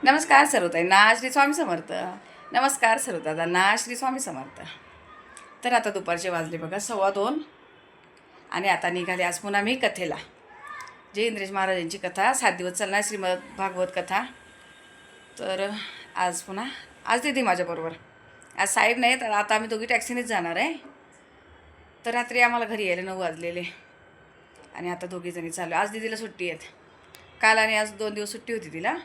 नमस्कार सर्वताईंना श्री स्वामी समर्थ. नमस्कार सर्वताईंना श्री स्वामी समर्थ. तर आता दुपारचे वाजले बघा 2:15 आणि आता निघाले आज पुन्हा मी कथेला. जय इंद्रेश महाराजांची कथा 7 दिवस चालणार श्रीमद भागवत कथा. तर आज पुन्हा आज दिदी माझ्याबरोबर. आज साहेब नाही तर आता आम्ही दोघी टॅक्सीनेच जाणार आहे. तर रात्री आम्हाला घरी यायला 9 वाजलेले आणि आता दोघीजणी चालू. आज दिदीला सुट्टी आहेत. काल आणि आज 2 दिवस सुट्टी होती तिला.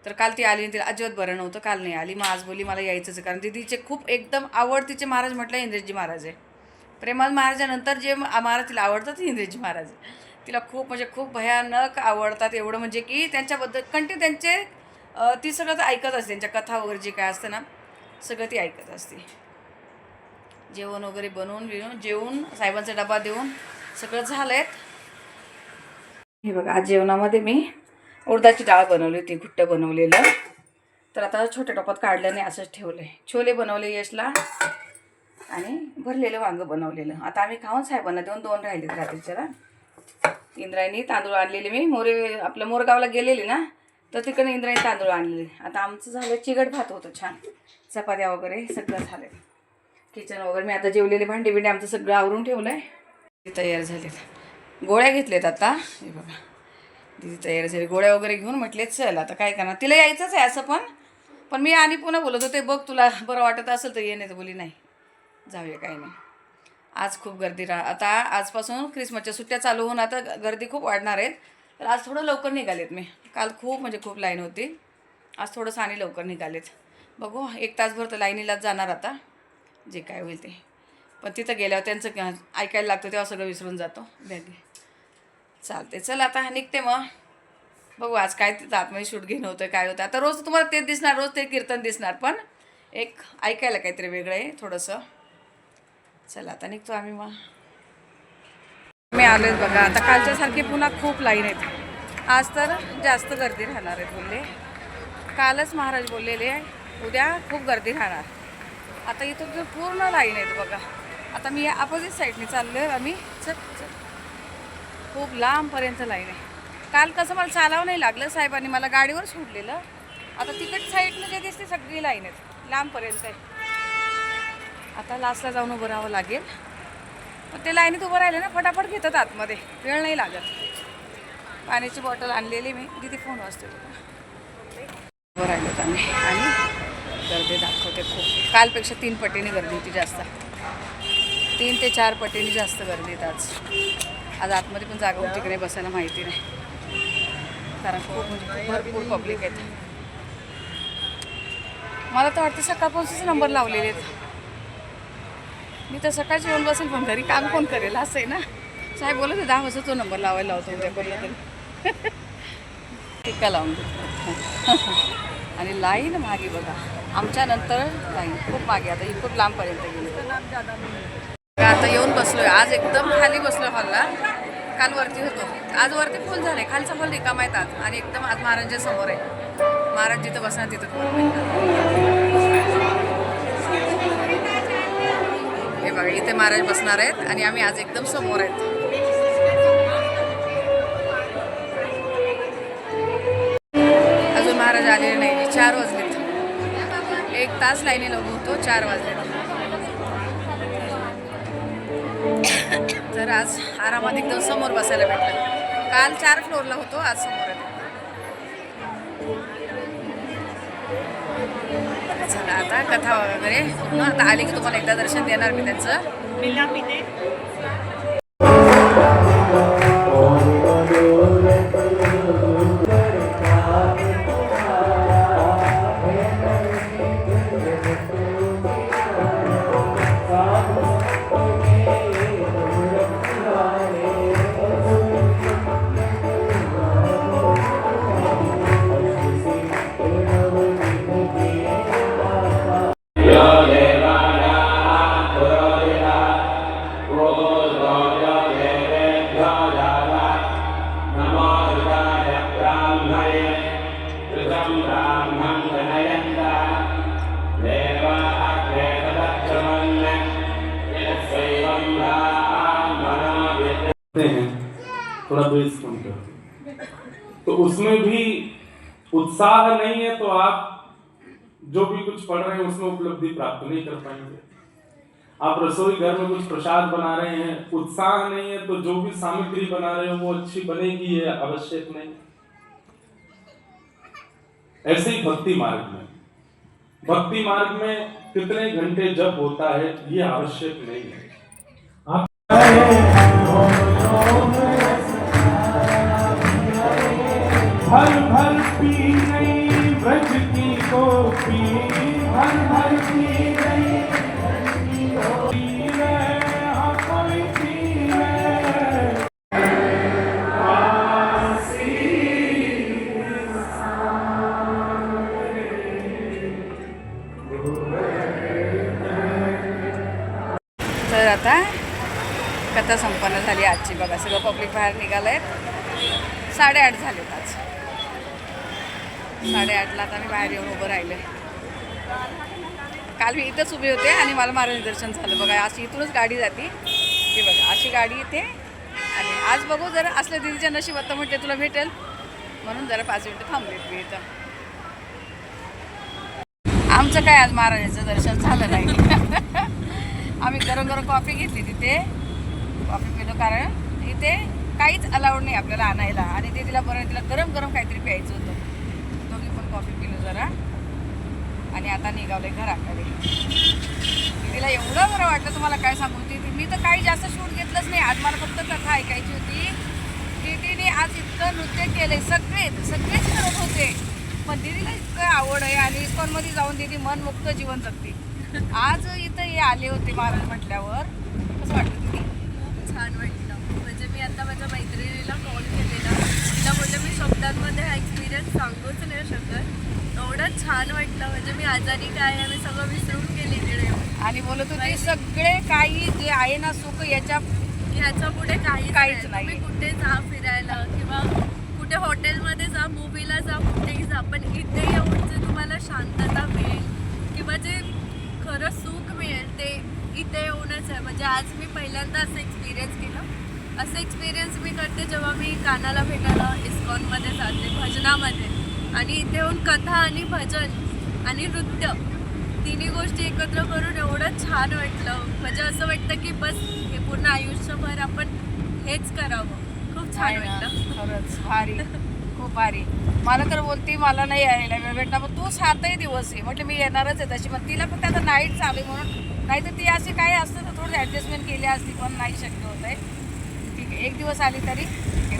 तर काल ती आली आणि तिला अजिबात बरं नव्हतं. काल नाही आली. मग आज बोली मला यायचंच आहे कारण दीदीचे खूप एकदम आवडतीचे महाराज म्हटलं इंद्रेशजी महाराज आहे. प्रेमाल महाराजानंतर जे महाराज तिला आवडतात ते इंद्रेशजी महाराज. तिला खूप म्हणजे खूप भयानक आवडतात. एवढं म्हणजे की त्यांच्याबद्दल कंटिन्यू त्यांचे ती सगळं ऐकत असते. त्यांच्या कथा वगैरे जे काय असतं ना सगळं ती ऐकत असते. जेवण वगैरे बनवून जेवून साहेबांचा डबा देऊन सगळं झालं आहे. हे बघा आज जेवणामध्ये मी उडदाची डाळ बनवली होती, घुट्ट बनवलेलं. तर आता छोट्या टोपात काढलं नाही असंच ठेवलं आहे. छोले बनवले यशला आणि भरलेलं वांगं बनवलेलं. आता आम्ही खाऊन साहेबांना देऊन 2 राहिलेत रात्रीच्याला. इंद्रायणी तांदूळ आणलेले मी आपल्या मोरगावला गेलेले ना तर तिकडे इंद्रायणी तांदूळ आणलेले. आता आमचं झालं चिकट भात होतं छान. चपात्या वगैरे सगळं झालं. किचन वगैरे मी आता जेवलेले भांडी आमचं सगळं आवरून ठेवलं आहे. तयार झालेत. गोळ्या घेतलेत आता. हे बघा दिदी तयार झाली. गोळ्या वगैरे घेऊन म्हटले चल आता काय करणार. तिला यायचंच आहे असं पण मी आणि पुन्हा बोलत होते बघ तुला बरं वाटत असेल तर ये. नाही तर बोली नाही जाऊया काही नाही. आज खूप गर्दी आता आजपासून ख्रिसमसच्या सुट्ट्या चालू होऊन आता गर्दी खूप वाढणार आहेत. तर आज थोडं लवकर निघालेत मी. काल खूप म्हणजे खूप लाईन होती. आज थोडंसं आणि लवकर निघालेत. बघू 1 तासभर तर लाईनीलाच जाणार आता जे काय होईल ते. पण तिथं गेल्यावर त्यांचं ऐकायला लागतं तेव्हा सगळं विसरून जातो. बॅगे चालते. चल आता निघते मग. बघू आज काय तिथं आतमध्ये शूट घेणं होतं काय होतं. आता रोज तुम्हाला तेच दिसणार, रोज ते कीर्तन दिसणार पण एक ऐकायला काहीतरी वेगळं आहे थोडंसं. चला आता निघतो आम्ही. मग मी आलेच बघा. आता कालच्यासारखी पुन्हा खूप लाईन आहेत. आज तर जास्त गर्दी राहणार आहे बोलले. कालच महाराज बोललेले उद्या खूप गर्दी राहणार. आता इथं पूर्ण लाईन आहेत बघा. आता मी या अपोजिट साईडने चाललो आहे आम्ही. चल खूप लांबपर्यंत लाईन आहे. काल कसं मला चालावं नाही लागलं. साहेबांनी मला गाडीवर सोडलेलं. आता तिकट साईडनं जे दिसते सगळी लाईन आहेत लांबपर्यंत आहे. आता लास्टला जाऊन उभं राहावं लागेल. पण ते लाईनीत उभं राहिलं ना फटाफट घेतात आतमध्ये. वेळ नाही लागत. पाण्याची बॉटल आणलेली मी. किती फोन वाजते उभं राहिलोत आम्ही आणि गर्दी दाखवते खूप. कालपेक्षा 3 पटीने गर्दी होती जास्त. 3 ते 4 पटीने जास्त गर्दीत आज आतमध्ये पण जागा होती की नाही बसायला माहिती नाही. कारण खूप म्हणजे भरपूर पब्लिक आहेत. मला तर वाटतं सकाळपासूनच नंबर लावलेले आहेत. मी तर सकाळची येऊन बसेल पण घरी काम कोण करेल असं आहे ना. साहेब बोलत 10 वाजता तो नंबर लावायला लावतो उद्या कोणला तरी. टिक्का लावून देतो. आणि लाईन मागे बघा. आमच्या नंतर लाईन खूप मागे. आता ही खूप लांबपर्यंत गेली. आता येऊन बसलोय. आज एकदम खाली बसलो हॉलला. काल वरती होतो. आज वरती फुल झाले. खालचा हॉल रिकामा आहेत आज. आणि एकदम आज महाराजांच्या समोर आहे. महाराज जिथं बसणार तिथं. हे बघा इथे महाराज बसणार आहेत आणि आम्ही आज एकदम समोर आहेत. अजून महाराज आलेले नाही. 4 वाजलेत. 1 तास लाईनीला उभं होतो. 4 वाजले. तर आज आरामात एकदम समोर बसायला भेटलं. काल 4 फ्लोअरला होतो. आज समोर आहे. चला आता कथा वगैरे आता आली की तुम्हाला एकदा दर्शन देणार मी त्यांचं. थोड़ा बेस कम करते तो उसमें भी उत्साह नहीं है तो आप जो भी कुछ पढ़ रहे हैं उसमें उपलब्धि प्राप्त नहीं कर पाएंगे। आप रसोई घर में कुछ प्रसाद बना रहे हैं, उत्साह नहीं है तो जो भी सामग्री बना रहे हो वो अच्छी बनेगी ये आवश्यक नहीं। ऐसे ही भक्ति मार्ग में कितने घंटे जप होता है ये आवश्यक नहीं है। आप भर भर पी नहीं ब्रज की गोपी, भर भर पी नहीं पी ले, हाँ कोई पी ले। तर आता कथा संपन्न झाली आजची बघा. सगळं पब्लिक बाहेर निघालं आहे. 8:30 झालेत आज. 8:30ला आता मी बाहेर येऊन उभं राहिले. काल मी इथंच उभे होते आणि मला महाराज दर्शन झालं बघा. अशी इथूनच गाडी जाते की बघा, अशी गाडी इथे. आणि आज बघू जरा असल्या दिदीच्या नशिबात तर म्हटले तुला भेटेल म्हणून जरा 5 मिनिटं थांबलेत मी इथं. आमचं काय आज महाराजांचं दर्शन झालं नाही. आम्ही गरम गरम कॉफी घेतली तिथे, कॉफी पिलो कारण इथे काहीच अलाउड नाही आपल्याला आणायला. आणि ते तिला बरं तिला गरम गरम काहीतरी प्यायचं होतं. दोघी पण कॉफी पिलो जरा आणि आता निघावले घराकडे. तिला एवढं बरं वाटलं तुम्हाला काय सांगू. मी तर काही जास्त शूट घेतलंच नाही आज. मला फक्त कथा ऐकायची होती. दीदीने आज इतकं नृत्य केले, सगळेच करत होते. पण दीदीला इतकं आवड आहे आणि इस्कॉनमध्ये जाऊन दीदी मनमुक्त जीवन जगते. आज इथं हे आले होते महाराज म्हटल्यावर कसं वाटतं दीदी? छान वाटलं. म्हणजे मी आता माझ्या मैत्रिणीला कॉल केलेला, तिला बोलले मी शब्दांमध्ये हा एक्सपिरियन्स सांगूच नाही शकत. एवढं छान वाटलं. म्हणजे मी आजारी काय आहे मी सगळं विसरून गेली तिकडे. आणि बोलत होते सगळे काही जे आहे ना सुख ह्याच्या पुढे काहीच नाही. तुम्ही कुठे जा फिरायला किंवा कुठे हॉटेलमध्ये जा, मूवीला जा, कुठेही जा, पण इथे येऊन जे तुम्हाला शांतता मिळेल किंवा जे खरं सुख मिळेल ते इथे येऊनच आहे. म्हणजे आज मी पहिल्यांदा असं एक्सपिरियन्स केलं. असं एक्सपिरियन्स मी करते जेव्हा मी कानाला भेटायला इस्कॉनमध्ये जाते भजनामध्ये, आणि इथे येऊन कथा आणि भजन आणि नृत्य तिन्ही गोष्टी एकत्र करून एवढं छान वाटलं. म्हणजे असं वाटतं की बस हे पूर्ण आयुष्यभर आपण हेच करावं. खूप छान वाटलं. खरंच भारी, खूप भारी. मला तर बोलते मला नाही यायला वेळ भेटला, पण तू 7ही दिवस आहे म्हटलं मी येणारच आहे तशी. पण तिला फक्त आता नाईट चालू आहे म्हणून, नाही तर ती अशी काय असतं तर थोडी ॲडजस्टमेंट केली असती, पण नाही शक्य होत आहे. ठीक आहे, 1 दिवस आली तरी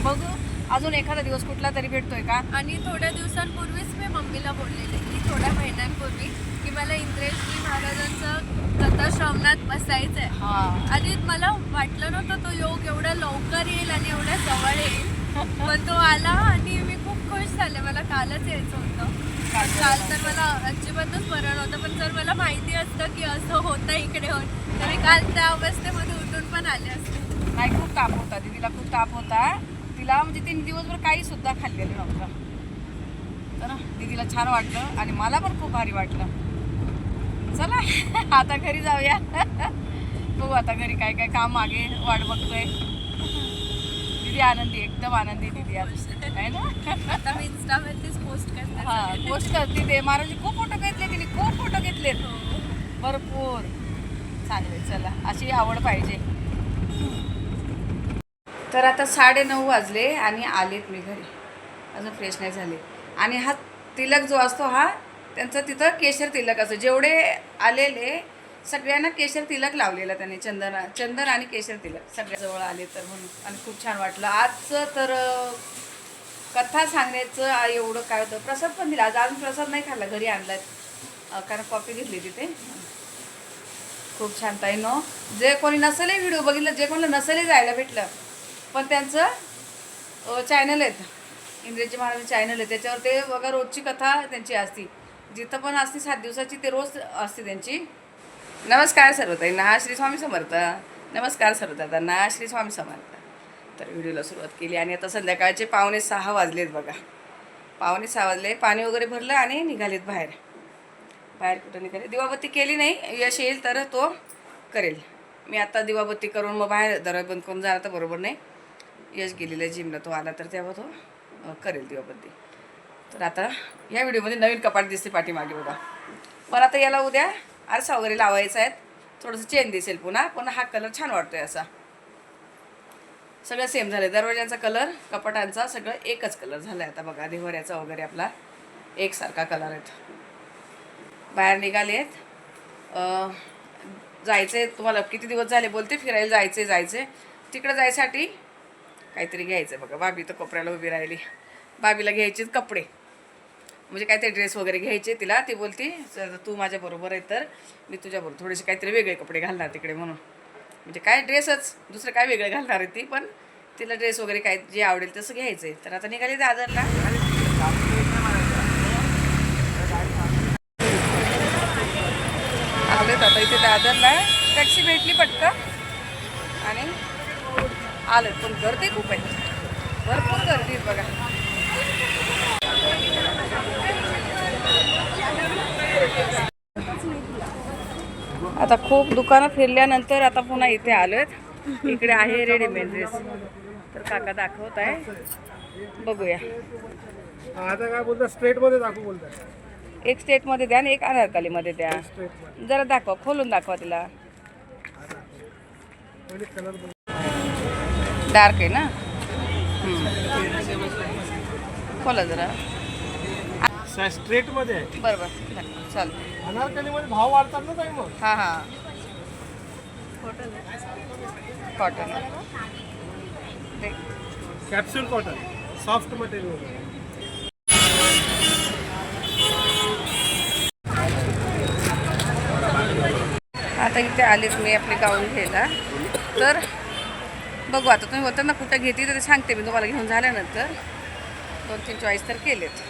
बघू अजून एखादा दिवस कुठला तरी भेटतोय का. आणि थोड्या दिवसांपूर्वीच मी मम्मीला बोललेले की थोड्या महिन्यांपूर्वी की मला इंद्रेश्वरी महाराजांचं कथा श्रवणात बसायचं आहे. हां, आणि मला वाटलं नव्हतं तो योग एवढा लवकर येईल आणि एवढ्या जवळ येईल. पण तो आला आणि मी खूप खुश झाले. मला कालच यायचं होतं. काल तर मला अजिबातच बरं नव्हतं. पण जर मला माहिती असतं की असं होतं इकडे होऊन तर मी काल त्या अवस्थेमध्ये उठून पण आले असते. नाही खूप ताप होता दीदीला, खूप ताप होता तिला. म्हणजे 3 दिवसभर काही सुद्धा खाल्लेलं नव्हतं. तर दीदीला छान वाटलं आणि मला पण खूप भारी वाटलं. चला आता घरी जाऊया. बघू आता घरी काय काय काम मागे वाट बघतोय. दीदी आनंदी, एकदम आनंदी दीदी आहे ना. आता मी इंस्टावरतीच पोस्ट करते. हां, पोस्ट करते ते. महाराजची खूप फोटो घेतले तिने, खूप फोटो घेतलेत भरपूर. चांगले, चला अशी आवड पाहिजे. तर आता 9:30 वाजले आणि आलेत मी घरी. अजून फ्रेश नाही झाले. आणि हा तिलक जो असतो हा त्यांचं तिथं केशर तिलक असतो. जेवढे आलेले सगळ्यांना केशर तिलक लावलेला त्याने, चंदन आणि केशर तिलक सगळ्याजवळ आले तर म्हणून. आणि खूप छान वाटलं आजचं. तर कथा सांगण्याचं एवढं काय होतं. प्रसाद पण दिला आज. अजून प्रसाद नाही खाल्ला, घरी आणलाय कारण कॉफी घेतली तिथे. खूप छान ताईनो. जे कोणी नसेलही व्हिडिओ बघितलं, जे कोणाला नसेलही जायला भेटलं, पण त्यांचं चॅनल आहेत, इंद्रेजी महाराज चॅनल आहे, त्याच्यावर ते बघा रोजची कथा त्यांची असती. जिथं पण असते 7 दिवसाची ते रोज असते त्यांची. नमस्कार सर्वताईंना, श्री स्वामी समर्थ. नमस्कार सर्वताईंना, श्री स्वामी समर्थ. तर व्हिडिओला सुरुवात केली आणि आता संध्याकाळचे 5:45 वाजलेत बघा. 5:45 वाजले. पाणी वगैरे भरलं आणि निघालेत बाहेर. कुठं निघाले. दिवाबत्ती केली नाही, यश येईल तर तो करेल. मी आता दिवाबत्ती करून मग बाहेर दरवाजा बंद करून जाणार तर बरोबर नाही. यश गेलेला जिमला, तो आला तर तेव्हा तो करेल दिवाबत्ती. तर आता या व्हिडिओमध्ये नवीन कपाट दिसते पाठीमागे बघा. पण आता याला उद्या आरसा वगैरे लावायचा आहे, थोडंसं चेंज दिसेल पुन्हा. पण हा कलर छान वाटतोय असा. सगळं सेम झालं, दरवाजांचा कलर कपाटांचा सगळं एकच कलर झाला आहे आता बघा. देव्हाऱ्याचा वगैरे आपला एकसारखा कलर आहेत. बाहेर निघाले आहेत, जायचं आहे. तुम्हाला किती दिवस झाले बोलते फिरायला जायचं तिकडे जायसाठी काहीतरी घ्यायचं आहे बघा. बाबी तर कोपऱ्याला उभी राहिली. बाबीला घ्यायचे कपडे, म्हणजे काहीतरी ड्रेस वगैरे घ्यायचे तिला. ती बोलती जर तू माझ्याबरोबर आहे तर मी तुझ्याबरोबर थोडेसे काहीतरी वेगळे कपडे घालणार तिकडे म्हणून. म्हणजे काय ड्रेसच, दुसरं काय वेगळं घालणार आहे ती. पण तिला ड्रेस वगैरे काय जे आवडेल तसं घ्यायचं आहे. तर आता निघाली दादरला. आलेत आता इथे दादरला. टॅक्सी भेटली पटकन आणि आलं. पण गर्दी खूप आहे, भरपूर गर्दी आहे बघा. आता खूप दुकानं फिरल्यानंतर आता पुन्हा इथे आलोत. इकडे आहे रेडीमेड ड्रेस. तर काका दाखवत आहे, बघूया. आता काय बोलता, स्ट्रेट मध्ये दाखवू बोलता. एक स्टेटमध्ये द्या आणि एक अनारकलीमध्ये द्या. जरा दाखवा, खोलून दाखवा तिला. डार्क आहे ना, खोला जरा. स्ट्रेट मध्ये आहे. बरोबर चाल. अनारकली मध्ये भाव वाढतात ना ताई मग. हां हां, cotton capsule cotton, soft material. आता इथे आलेच मी आपले गाऊन घ्यायला. तर बघू आता, तुम्ही बोलता ना कुठं घेते तर सांगते मी तुम्हाला. घेऊन झाल्यानंतर 2-3 चॉईस तर केलेत.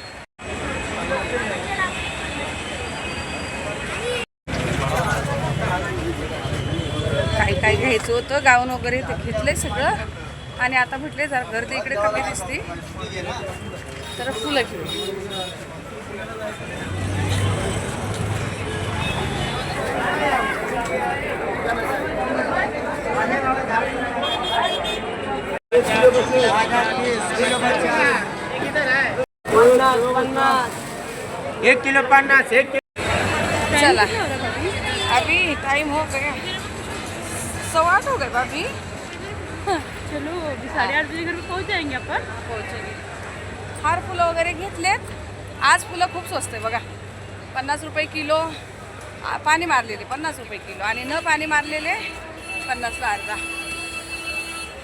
काय घ्यायचं होतं गाऊन वगैरे ते घेतलंय सगळं. आणि आता म्हटले जरा गर्दी इकडे कमी दिसते तर फुलं घेऊ. एक किलो 50, 1 किलो. चला अभी टाइम हो गया, 8:15 हो गए भाभी. चलो 8:30 बजे घर में पहुंच जाएंगे आपण. पोहोचेली. हार फुलं वगैरे घेतलेत. आज फुलं खूप स्वस्त आहे बघा. 50 रुपये किलो. पाणी मारलेले 50 रुपये किलो आणि न पाणी मारलेले 50ला अर्धा.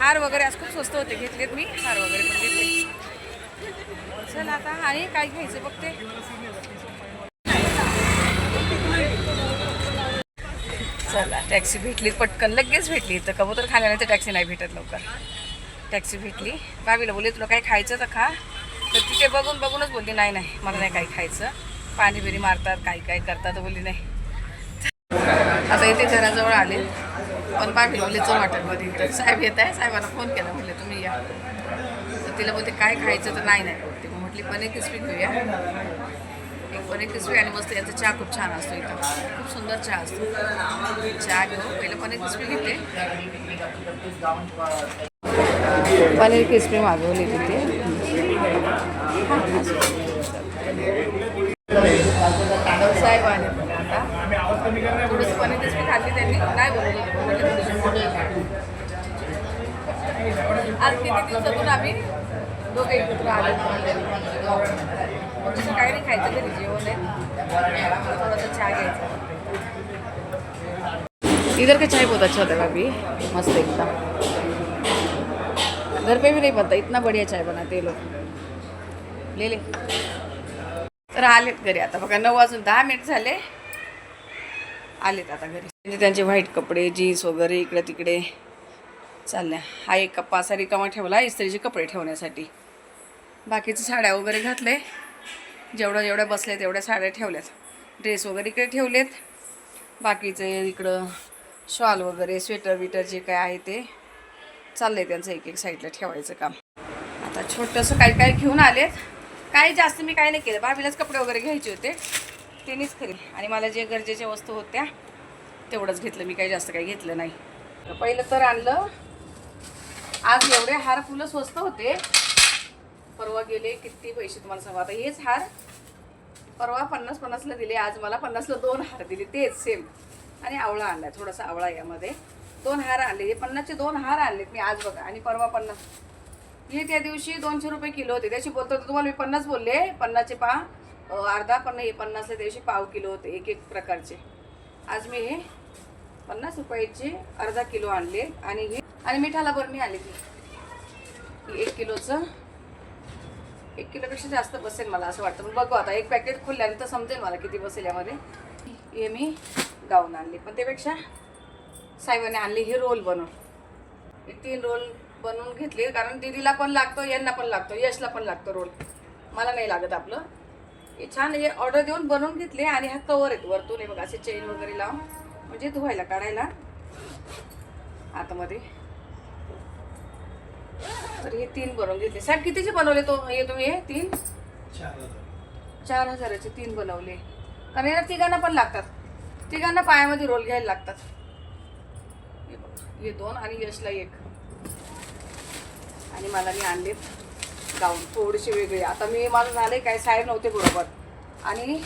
हार वगैरे आज खूप स्वस्त होते, घेतलेत मी. हार वगैरे पण घेतले. चला आता आणि काय घ्यायचं बघते. चला टॅक्सी भेटली पटकन, लगेच भेटली. तर कबूतर खाण्याने तर टॅक्सी नाही भेटत लवकर. टॅक्सी भेटली. बाबीला बोलले तुला काही खायचं तर खा. तर तिथे बघूनच बोलली नाही मला नाही काही खायचं. पाणी बिरी मारतात काय करतात. बोलली नाही. आता इथे घराजवळ आले. पण बाबीला बोलले चल हॉटेलमध्ये. तर साहेब येत आहे, साहेबांना फोन केला, म्हटले तुम्ही या. तर तिला बोलते काय खायचं तर नाही बोलते. मग म्हटली पनीर क्रिस्पी घेऊया. एक पनीर क्रिस्पी आणि मस्त. यांचा चहा खूप छान असतो इथं, खूप सुंदर चहा असतो. चहा घेऊ. पहिलं पनीर क्रिस्पी घेते. पनीर क्रिस्पी मागवली तिथे. साहेब आले आता. थोडीशी पनीर क्रिस्पी खाल्ली त्यांनी, नाही बोलले. आज किती दिवसातून आम्ही दोघे एकत्र आले. तसं काही नाही खायचं, घरी जेवण आहे. थोडासा चहा घ्यायचा. इधर का चाय बहुत अच्छा होता है भाभी, मस्त एकदम. घर पे भी नहीं बनता, इतना बढ़िया चाय बनाते ये लोग. ले. तर आलेत घरी आता बघा. 9:10 झाले. आलेत आता घरी. म्हणजे त्यांचे व्हाईट कपडे, जीन्स वगैरे इकडे तिकडे चालल्या. हा एक कप्पा असा रिकामा ठेवला इस्त्रीचे कपडे ठेवण्यासाठी. बाकीचे साड्या वगैरे घातले. जेवढ्या बसल्या तेवढ्या साड्या ठेवल्यात. ड्रेस वगैरे इकडे ठेवलेत. बाकीचे इकडं शॉल वगैरे, स्वेटर विटर जे काय आहे ते चाललंय त्यांचं एक साईडला ठेवायचं काम. आता छोटंसं काय घेऊन आलेत. काही जास्त मी काही नाही केलं. भाभीलाच कपडे वगैरे घ्यायचे होते, तेनीच खरी. आणि मला जे गरजेच्या वस्तू होत्या तेवढंच घेतलं. मी काही जास्त काही घेतलं नाही. पहिलं तर आणलं. आज एवढे हार फुलं स्वस्त होते, परवा गेले किती पैसे तुम्हाला सांगू. आता हेच हार परवा 50-50ला दिले, आज मला 50ला 2 हार दिले, तेच सेम. आणि आवळा आणला, थोडासा आवळा यामध्ये 2 हार आणले. हे 50चे 2 हार आणलेत मी आज बघा. आणि परवा 50, हे त्या दिवशी 200 रुपये किलो होते. त्याची बोलतो तुम्हाला मी 50 बोलले, 50चे अर्धा, पण हे 50ला त्या दिवशी पाव किलो होते एक एक प्रकारचे. आज मी हे 50 रुपयाचे अर्धा किलो आणले. आणि हे आणि मिठाला बरणी आली ती 1 किलोचं. 1 किलोपेक्षा जास्त बसेल मला असं वाटतं. पण बघू आता, एक पॅकेट खुलल्यानंतर समजेल मला किती बसेल यामध्ये. हे मी गाऊन आणले, पण त्यापेक्षा साहेबांनी आणले हे रोल बनवून. हे 3 रोल बनवून घेतले, कारण दीदीला पण लागतो, यांना पण लागतो, यशला पण लागतो रोल, मला नाही लागत आपलं. हे छान हे ऑर्डर देऊन बनवून घेतले. आणि हा कवर आहेत वरतून, हे बघा असे चेन वगैरे लावून, म्हणजे धुवायला काढायला आतमध्ये. तर हे 3 बनवून घेतले. साहेब कितीचे बनवले हे तुम्ही? हे 3 4,000चे 3 बनवले. कारण याला तिघांना पण लागतात, तिघांना पायामध्ये रोल घ्यायला लागतात. हे बघा, हे 2 आणि यशला 1. आणि मला मी आणले गाऊन थोडेसे वेगळे. आता मी माझं झाले काय, साहेब नव्हते बरोबर. आणि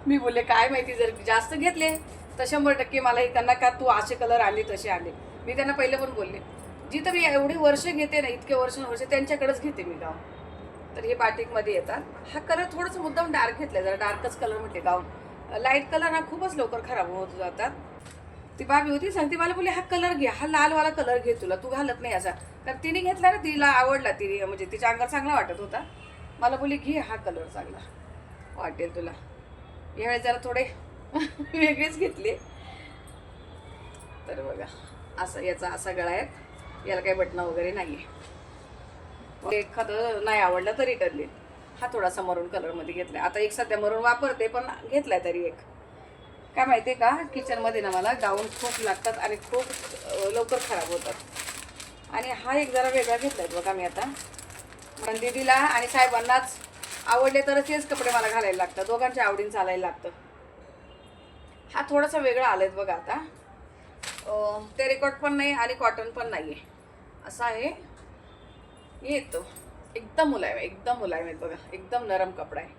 मी बोलले काय माहिती, जर जास्त घेतले तर 100% मला हे त्यांना का तू असे कलर आणले तसे आणले. मी त्यांना पहिले पण बोलले, जिथं मी एवढे वर्ष घेते ना, इतके वर्ष त्यांच्याकडेच घेते मी गाऊन. तर हे बाटिकमध्ये येतात. हा कलर थोडंसं मुद्दाम डार्क घेतला, जरा डार्कच कलर म्हटले. गाऊन लाईट कलर हा खूपच लवकर खराब होत जातात. ती बाबी होती सांगते मला, बोलले हा कलर घे, हा लालवाला कलर घे, तुला तू घालत नाही असा. तर तिने घेतला ना, तिला आवडला, तिने म्हणजे तिच्या अंगात चांगला वाटत होता. मला बोलली घे हा कलर, चांगला वाटेल तुला. यावेळेस जरा थोडे वेगळेच घेतले. तर बघा असं याचा असा गळा आहे, याला काही बटणं वगैरे नाही आहे. एखादं नाही आवडलं तर रिटर्न देईल. हा थोडासा मरून कलरमध्ये घेतला. आता एक सध्या मरून वापरते, पण घेतलाय तरी एक. काय माहिती आहे का, किचनमध्ये ना मला गाऊन खूप लागतात आणि खूप लवकर खराब होतात. आणि हा एक जरा वेगळा घेतला आहे बघा मी आता. पण दीदीला आणि साहेबांनाच आवडले तर तेच कपडे मला घालायला लागतात, दोघांच्या आवडीने चालायला लागतं. हा थोडासा वेगळा आला आहे बघा आता. टेरिकॉट पण नाही आणि कॉटन पण नाही आहे, असा आहे. येतो एकदम मुलायम आहे, एकदम मुलायम आहे बघा, एकदम नरम कपडा आहे.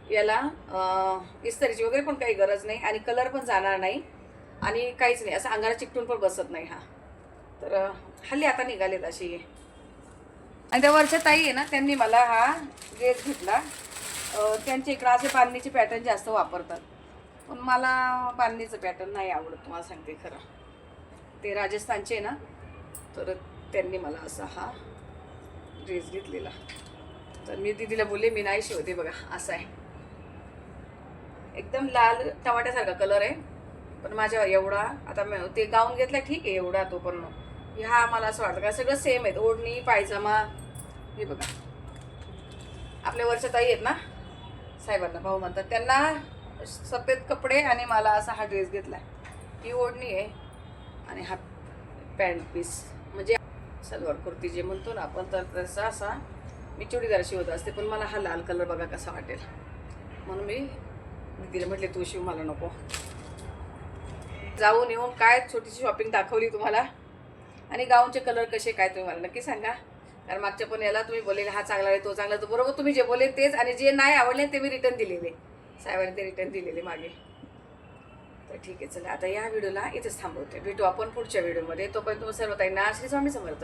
याला इस्त्रीची वगैरे पण काही गरज नाही आणि कलर पण जाणार नाही आणि काहीच नाही, असं अंगाला चिकटून पण बसत नाही हा. तर हल्ली आता निघालेत अशी. आणि त्या वरच्या ताई आहे ना, त्यांनी मला हा ड्रेस घेतला. त्यांच्या इकडं असे बांधणीचे पॅटर्न जास्त वापरतात, पण मला बांधणीचं पॅटर्न नाही आवडत, तुम्हाला सांगते खरं. ते राजस्थानचे ना, तर त्यांनी मला असा हा ड्रेस घेतलेला. तर मी दीदीला बोलले मी नाही शिवते, बघा असा आहे, एकदम लाल टमाट्यासारखा कलर आहे. पण माझ्या एवढा आता ते गाऊन घेतला ठीक आहे एवढा, तो पण हा मला असं वाटतं का सगळं सेम आहेत, ओढणी पायजामा. हे बघा आपल्या वरच्या ताई आहेत ना, साहेबांना भाऊ म्हणतात, त्यांना सफेद कपडे आणि मला असा हा ड्रेस घेतला. ही ओढणी आहे आणि हा पॅन्ट पीस, म्हणजे सलवार कुर्ती जे म्हणतो ना आपण, तर तसा असा मी चुडीदार शिवत असते. पण मला हा लाल कलर बघा कसा वाटेल, म्हणून मी दीदीला म्हटले तू शिव, मला नको. जाऊन येऊन काय छोटीशी शॉपिंग दाखवली तुम्हाला. आणि गाऊनचे कलर कसे काय तुम्ही मला नक्की सांगा. कारण मागच्या पण याला तुम्ही बोललेले हा चांगला आहे तो चांगला, तर बरोबर तुम्ही जे बोलले तेच, आणि जे नाही आवडले ते मी रिटर्न दिलेले, साहेबांनी ते रिटर्न दिलेले मागे. तर ठीक आहे, चला आता या व्हिडिओला इथेच थांबवते. भेटू आपण पुढच्या व्हिडिओमध्ये. तोपर्यंत तुम्ही सर्व ताईंना श्री स्वामी समर्थ.